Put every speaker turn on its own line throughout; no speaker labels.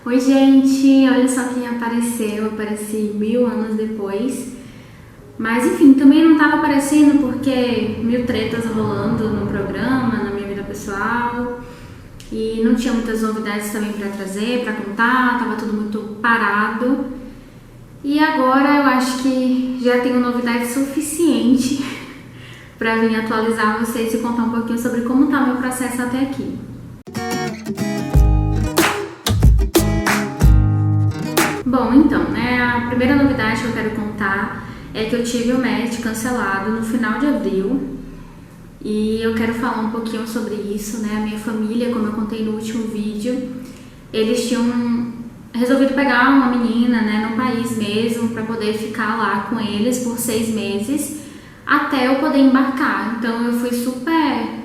Oi, gente! Olha só quem apareceu. Eu apareci 1000 anos depois. Mas enfim, também não estava aparecendo porque 1000 tretas rolando no programa, na minha vida pessoal. E não tinha muitas novidades também para trazer, para contar. Tava tudo muito parado. E agora eu acho que já tenho novidade suficiente para vir atualizar vocês e contar um pouquinho sobre como tá o meu processo até aqui. Bom, então, a primeira novidade que eu quero contar é que eu tive o match cancelado no final de abril e eu quero falar um pouquinho sobre isso, A minha família, como eu contei no último vídeo, eles tinham resolvido pegar uma menina, no país mesmo, para poder ficar lá com eles por 6 meses até eu poder embarcar. Então eu fui super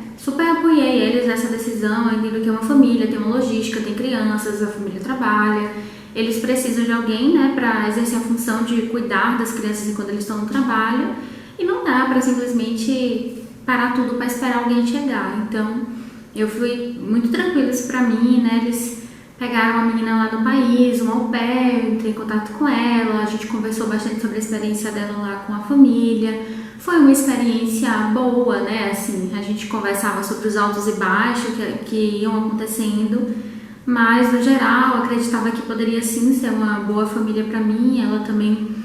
apoiei eles nessa decisão. Eu entendo que é uma família, tem uma logística, tem crianças, a família trabalha. Eles precisam de alguém, para exercer a função de cuidar das crianças enquanto eles estão no trabalho. E não dá para simplesmente parar tudo para esperar alguém chegar. Então, eu fui muito tranquilos para mim, Eles pegaram uma menina lá no país, uma au pair, eu entrei em contato com ela, a gente conversou bastante sobre a experiência dela lá com a família. Foi uma experiência boa, Assim, a gente conversava sobre os altos e baixos que iam acontecendo. Mas, no geral, eu acreditava que poderia sim ser uma boa família para mim. Ela também,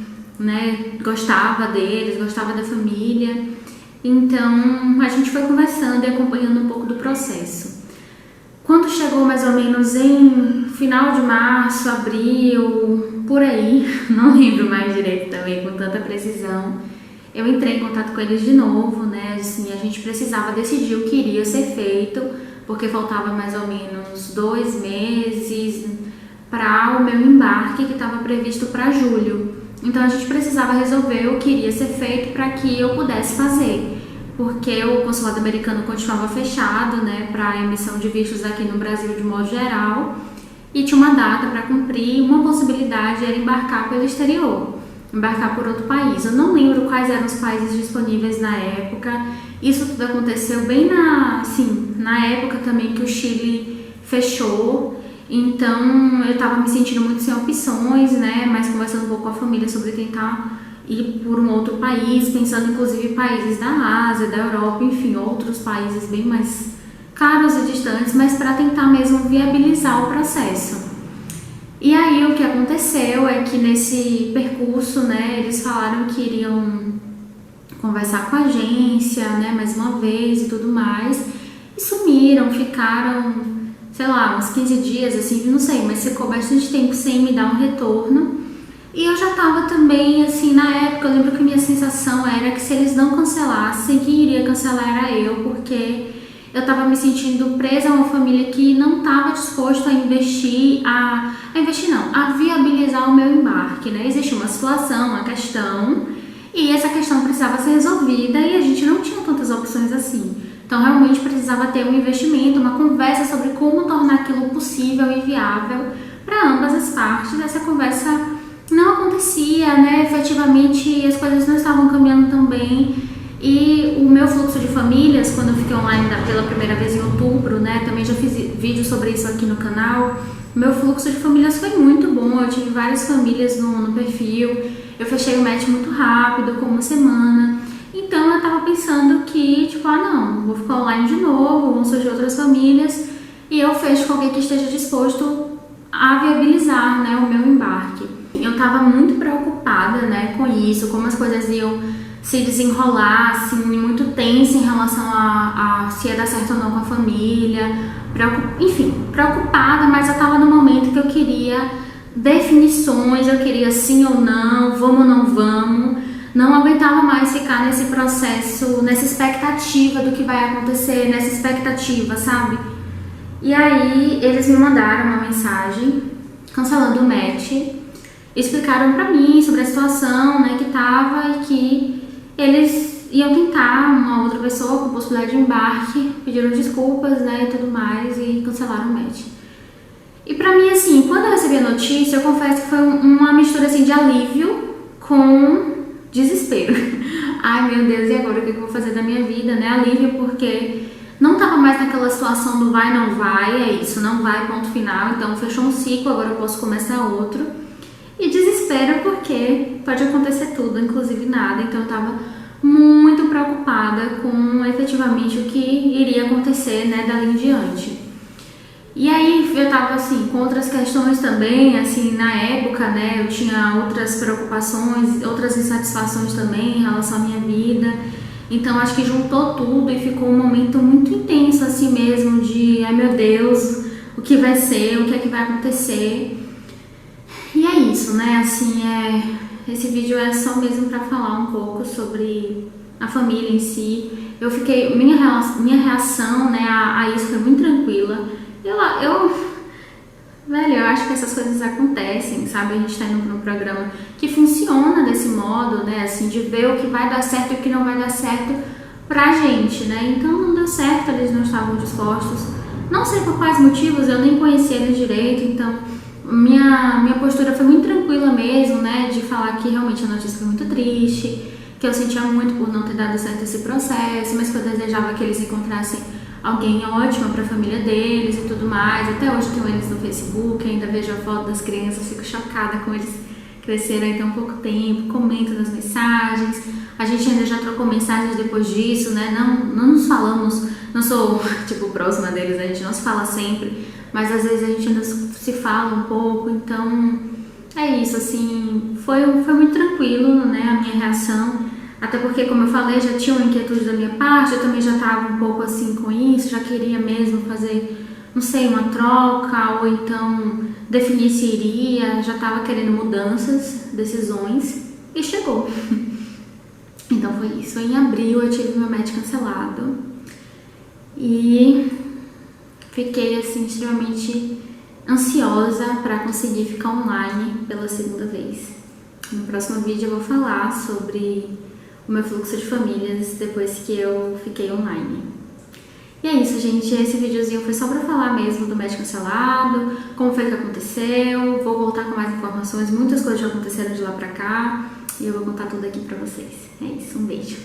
gostava deles, gostava da família. Então, a gente foi conversando e acompanhando um pouco do processo. Quando chegou mais ou menos em final de março, abril, por aí, não lembro mais direito também com tanta precisão, eu entrei em contato com eles de novo, Assim, a gente precisava decidir o que iria ser feito, porque faltava mais ou menos 2 meses para o meu embarque, que estava previsto para julho. Então a gente precisava resolver o que iria ser feito para que eu pudesse fazer, porque o consulado americano continuava fechado, para a emissão de vistos aqui no Brasil de modo geral, e tinha uma data para cumprir. Uma possibilidade era embarcar pelo exterior, embarcar por outro país. Eu não lembro quais eram os países disponíveis na época. Isso tudo aconteceu bem na época também que o Chile fechou. Então eu estava me sentindo muito sem opções, mas conversando um pouco com a família sobre tentar ir por um outro país, pensando inclusive em países da Ásia, da Europa, enfim, outros países bem mais caros e distantes, mas para tentar mesmo viabilizar o processo. E aí o que aconteceu é que nesse percurso, eles falaram que iriam conversar com a agência, mais uma vez e tudo mais, e sumiram, ficaram, uns 15 dias, assim, não sei, mas ficou bastante tempo sem me dar um retorno. E eu já tava também, assim, na época, eu lembro que minha sensação era que se eles não cancelassem, quem iria cancelar era eu, porque eu estava me sentindo presa a uma família que não estava disposta a a viabilizar o meu embarque, Existia uma situação, uma questão, e essa questão precisava ser resolvida e a gente não tinha tantas opções assim. Então, realmente precisava ter um investimento, uma conversa sobre como tornar aquilo possível e viável para ambas as partes. Essa conversa não acontecia, Efetivamente, as coisas não estavam caminhando tão bem. E o meu fluxo de famílias, quando eu fiquei online pela primeira vez em outubro, também já fiz vídeo sobre isso aqui no canal. Meu fluxo de famílias foi muito bom, eu tive várias famílias no perfil, eu fechei o match muito rápido, com uma semana. Então eu tava pensando que, não, vou ficar online de novo, vão surgir outras famílias e eu fecho com alguém que esteja disposto a viabilizar, o meu embarque. Eu tava muito preocupada, com isso, como as coisas iam se desenrolar, assim, muito tensa em relação a se ia dar certo ou não com a família, preocupada, mas eu tava no momento que eu queria definições, eu queria sim ou não, vamos ou não vamos, não aguentava mais ficar nesse processo, nessa expectativa do que vai acontecer, nessa expectativa, sabe? E aí eles me mandaram uma mensagem cancelando o match, explicaram pra mim sobre a situação, que tava e que eles iam tentar uma outra pessoa com possibilidade de embarque, pediram desculpas, e tudo mais, e cancelaram o match. E pra mim, assim, quando eu recebi a notícia, eu confesso que foi uma mistura, assim, de alívio com desespero. Ai, meu Deus, e agora o que eu vou fazer da minha vida, Alívio porque não tava mais naquela situação do vai, não vai, é isso, não vai, ponto final, então fechou um ciclo, agora eu posso começar outro. E desespero porque pode acontecer tudo, inclusive nada, então eu tava muito preocupada com efetivamente o que iria acontecer, né, dali em diante. E aí eu tava assim, com outras questões também, assim, na época, né, eu tinha outras preocupações, outras insatisfações também em relação à minha vida. Então acho que juntou tudo e ficou um momento muito intenso assim mesmo de, ai meu Deus, o que vai ser, o que é que vai acontecer. E é isso, né, assim, esse vídeo é só mesmo pra falar um pouco sobre a família em si. Eu fiquei, minha reação, né, a isso foi muito tranquila. Velho, eu acho que essas coisas acontecem, sabe? A gente tá indo pra um programa que funciona desse modo, né? Assim, de ver o que vai dar certo e o que não vai dar certo pra gente, né? Então não deu certo, eles não estavam dispostos. Não sei por quais motivos, eu nem conhecia eles direito, então minha postura foi muito tranquila mesmo, né? De falar que realmente a notícia foi muito triste, que eu sentia muito por não ter dado certo esse processo, mas que eu desejava que eles encontrassem alguém ótimo para a família deles e tudo mais. Até hoje tenho eles no Facebook, ainda vejo a foto das crianças, fico chocada com eles cresceram aí tão pouco tempo, comento nas mensagens. A gente ainda já trocou mensagens depois disso, né? Não nos falamos, não sou tipo próxima deles, né? A gente não se fala sempre, mas às vezes a gente ainda se fala um pouco, então é isso, assim, foi muito tranquilo, né, a minha reação. Até porque, como eu falei, já tinha uma inquietude da minha parte, eu também já estava um pouco assim com isso, já queria mesmo fazer, não sei, uma troca, ou então definir se iria, já estava querendo mudanças, decisões, e chegou. Então foi isso. Em abril eu tive meu match cancelado e fiquei assim extremamente ansiosa para conseguir ficar online pela segunda vez. No próximo vídeo eu vou falar sobre o meu fluxo de famílias depois que eu fiquei online. E é isso, gente. Esse videozinho foi só pra falar mesmo do match cancelado, como foi que aconteceu. Vou voltar com mais informações, muitas coisas já aconteceram de lá pra cá e eu vou contar tudo aqui pra vocês. É isso, um beijo.